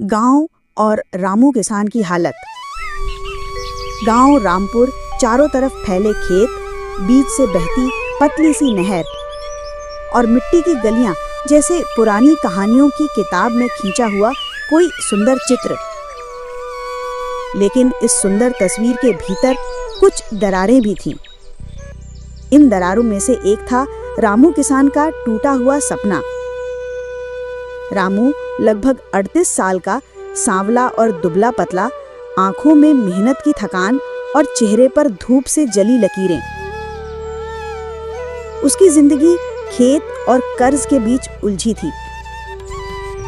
गांव और रामू किसान की हालत। गांव रामपुर, चारों तरफ फैले खेत, बीच से बहती पतली सी नहर और मिट्टी की गलियां, जैसे पुरानी कहानियों की किताब में खींचा हुआ कोई सुंदर चित्र। लेकिन इस सुंदर तस्वीर के भीतर कुछ दरारें भी थीं। इन दरारों में से एक था रामू किसान का टूटा हुआ सपना। रामू लगभग 38 साल का, सांवला और दुबला पतला, आंखों में मेहनत की थकान और चेहरे पर धूप से जली लकीरें। उसकी जिंदगी खेत और कर्ज के बीच उलझी थी।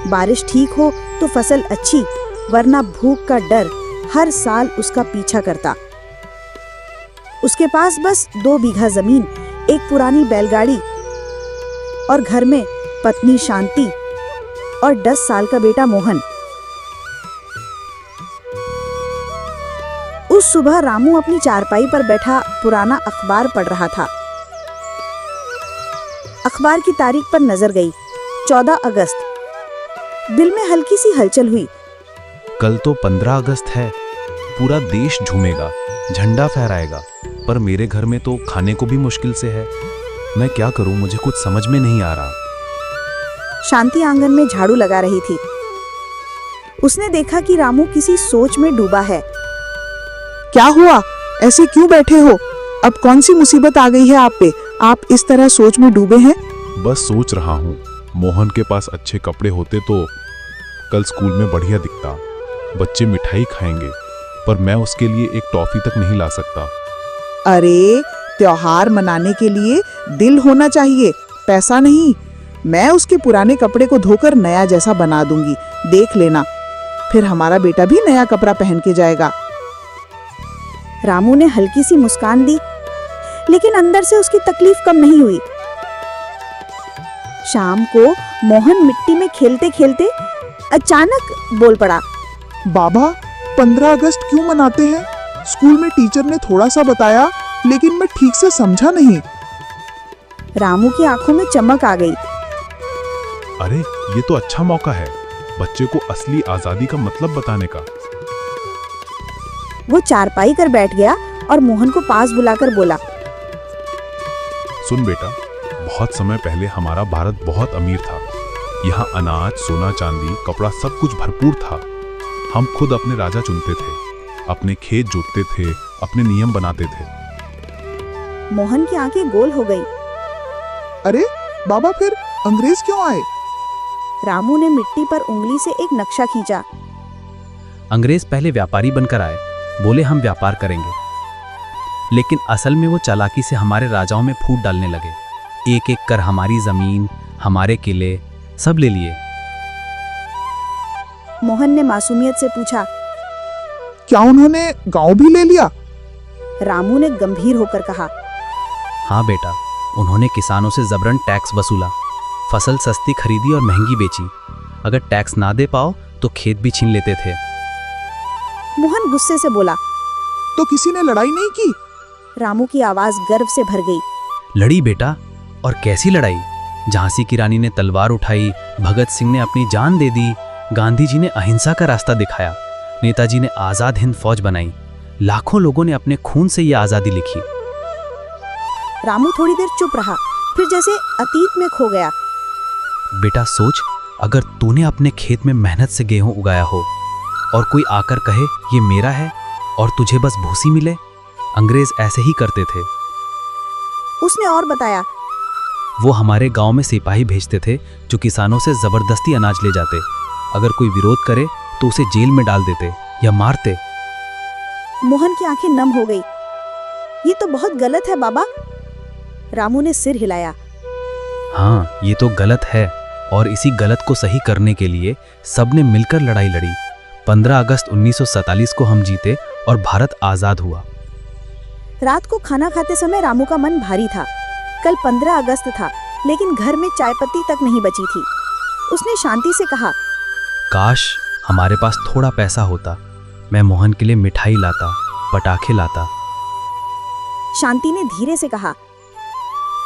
बारिश ठीक हो तो फसल अच्छी, वरना भूख का डर हर साल उसका पीछा करता। उसके पास बस 2 बीघा जमीन, एक पुरानी बैलगाड़ी और घर में पत्नी शांति और 10 साल का बेटा मोहन। उस सुबह रामू अपनी चारपाई पर बैठा पुराना अखबार पढ़ रहा था। अखबार की तारीख पर नजर गई, 14 अगस्त। दिल में हल्की सी हलचल हुई। कल तो 15 अगस्त है, पूरा देश झूमेगा, झंडा फहराएगा, पर मेरे घर में तो खाने को भी मुश्किल से है। मैं क्या करूं, मुझे कुछ समझ में नहीं आ रहा। शांति आंगन में झाड़ू लगा रही थी। उसने देखा कि रामू किसी सोच में डूबा है। क्या हुआ? ऐसे क्यों बैठे हो? अब कौन सी मुसीबत आ गई है आप पे? आप इस तरह सोच में डूबे हैं? बस सोच रहा हूँ, मोहन के पास अच्छे कपड़े होते तो कल स्कूल में बढ़िया दिखता। बच्चे मिठाई खाएंगे, पर मैं उसके लिए एक टॉफी तक नहीं ला सकता। अरे, त्योहार मनाने के लिए दिल होना चाहिए, पैसा नहीं। मैं उसके पुराने कपड़े को धोकर नया जैसा बना दूंगी, देख लेना। फिर हमारा बेटा भी नया कपड़ा पहन के जाएगा। रामू ने हल्की सी मुस्कान दी, लेकिन अंदर से उसकी तकलीफ कम नहीं हुई। शाम को मोहन मिट्टी में खेलते खेलते अचानक बोल पड़ा, बाबा, 15 अगस्त क्यों मनाते हैं? स्कूल में टीचर ने थोड़ा सा बताया, लेकिन मैं ठीक से समझा नहीं। रामू की आंखों में चमक आ गई। अरे, ये तो अच्छा मौका है बच्चे को असली आजादी का मतलब बताने का। वो चारपाई कर बैठ गया और मोहन को पास बुलाकर बोला, सुन बेटा, बहुत समय पहले हमारा भारत बहुत अमीर था। यहाँ अनाज, सोना, चांदी, कपड़ा सब कुछ भरपूर था। हम खुद अपने राजा चुनते थे, अपने खेत जोतते थे, अपने नियम बनाते थे। मोहन की आंखें गोल हो गई। अरे बाबा, फिर अंग्रेज क्यों आए? रामू ने मिट्टी पर उंगली से एक नक्शा खींचा। अंग्रेज पहले व्यापारी बनकर आए, बोले हम व्यापार करेंगे, लेकिन असल में वो चालाकी से हमारे राजाओं में फूट डालने लगे। एक एक कर हमारी जमीन, हमारे किले सब ले लिए। मोहन ने मासूमियत से पूछा, क्या उन्होंने गांव भी ले लिया? रामू ने गंभीर होकर कहा, हाँ बेटा, उन्होंने किसानों से जबरन टैक्स वसूला, फसल सस्ती खरीदी और महंगी बेची। अगर टैक्स ना दे पाओ तो खेत भी छीन लेते थे। मोहन गुस्से से बोला, तो किसी ने लड़ाई नहीं की? रामू की आवाज गर्व से भर गई। लड़ी बेटा, और कैसी लड़ाई। झांसी की रानी ने तलवार उठाई, भगत सिंह ने अपनी जान दे दी, गांधी जी ने अहिंसा का रास्ता दिखाया, नेताजी ने आजाद हिंद फौज बनाई। लाखों लोगों ने अपने खून से यह आजादी लिखी। रामू थोड़ी देर चुप रहा, फिर जैसे अतीत में खो गया। बेटा सोच, अगर तूने अपने खेत में मेहनत से गेहूं उगाया हो और कोई आकर कहे ये मेरा है और तुझे बस भूसी मिले। अंग्रेज ऐसे ही करते थे। उसने और बताया, वो हमारे गांव में सिपाही भेजते थे जो किसानों से जबरदस्ती अनाज ले जाते। अगर कोई विरोध करे तो उसे जेल में डाल देते या मारते। मोहन की आंखें नम हो गई। ये तो बहुत गलत है बाबा। रामू ने सिर हिलाया। हाँ, ये तो गलत है, और इसी गलत को सही करने के लिए सबने मिलकर लड़ाई लड़ी। 15 अगस्त 1947 को हम जीते और भारत आजाद हुआ। रात को खाना खाते समय रामू का मन भारी था। कल 15 अगस्त था, लेकिन घर में चाय पत्ती तक नहीं बची थी। उसने शांति से कहा, काश हमारे पास थोड़ा पैसा होता, मैं मोहन के लिए मिठाई लाता, पटाखे लाता। शांति ने धीरे से कहा,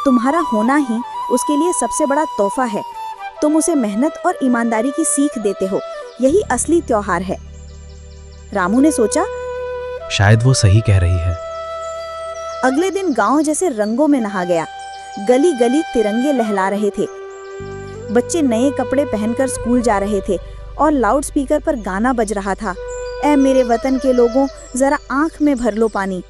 तुम्हारा होना ही उसके लिए सबसे बड़ा तोहफा है। तुम उसे मेहनत और ईमानदारी की सीख देते हो, यही असली त्योहार है। रामू ने सोचा, शायद वो सही कह रही है। अगले दिन गांव जैसे रंगों में नहा गया। गली गली तिरंगे लहला रहे थे। बच्चे नए कपड़े पहनकर स्कूल जा रहे थे और लाउड स्पीकर पर गाना बज रहा था, ऐ मेरे वतन के लोगों, जरा आंख में भर लो पानी।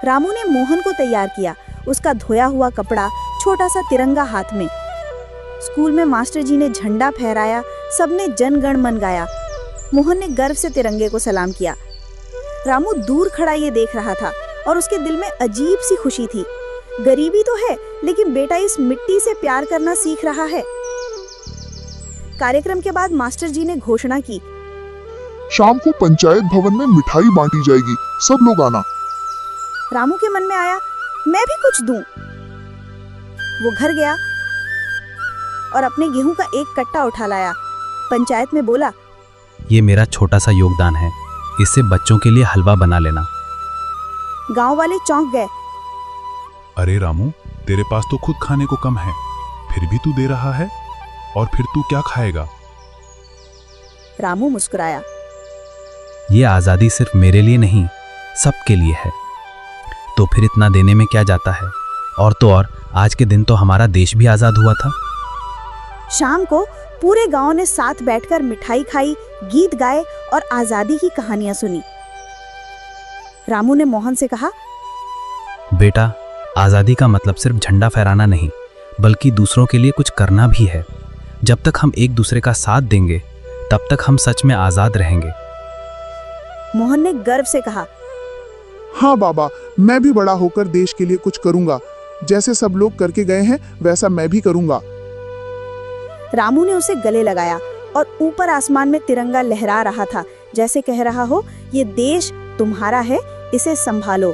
रामू ने मोहन को तैयार किया, उसका धोया हुआ कपड़ा, छोटा सा तिरंगा हाथ में। स्कूल में मास्टर जी ने झंडा फहराया, सबने जन गण मन गाया। मोहन ने गर्व से तिरंगे को सलाम किया। रामू दूर खड़ा ये देख रहा था और उसके दिल में अजीब सी खुशी थी। गरीबी तो है, लेकिन बेटा इस मिट्टी से प्यार करना सीख रहा है। कार्यक्रम के बाद मास्टर जी ने घोषणा की, शाम को पंचायत भवन में मिठाई बांटी जाएगी, सब लोग आना। रामू के मन में आया, मैं भी कुछ दूं। वो घर गया और अपने गेहूं का एक कट्टा उठा लाया। पंचायत में बोला, ये मेरा छोटा सा योगदान है, इससे बच्चों के लिए हलवा बना लेना। गांव वाले चौंक गए। अरे रामू, तेरे पास तो खुद खाने को कम है, फिर भी तू दे रहा है, और फिर तू क्या खाएगा? रामू मुस्कुराया। ये आज़ादी सिर्फ मेरे लिए नहीं, सबके लिए है। तो फिर इतना देने में क्या जाता है? और तो और, आज के दिन तो हमारा देश भी आज़ाद हुआ था। शाम को पूरे गांव ने साथ बैठकर मिठाई खाई, गीत गाए और आजादी की कहानियां सुनी। रामू ने मोहन से कहा, बेटा, आज़ादी का मतलब सिर्फ झंडा फहराना नहीं, बल्कि दूसरों के लिए कुछ करना भी है। जब तक हम एक दूसरे का साथ देंगे, तब तक हम सच में आज़ाद रहेंगे। मोहन ने गर्व से कहा, हाँ बाबा, मैं भी बड़ा होकर देश के लिए कुछ करूंगा। जैसे सब लोग करके गए हैं, वैसा मैं भी करूंगा। रामू ने उसे गले लगाया और ऊपर आसमान में तिरंगा लहरा रहा था, जैसे कह रहा हो, ये देश तुम्हारा है, इसे संभालो।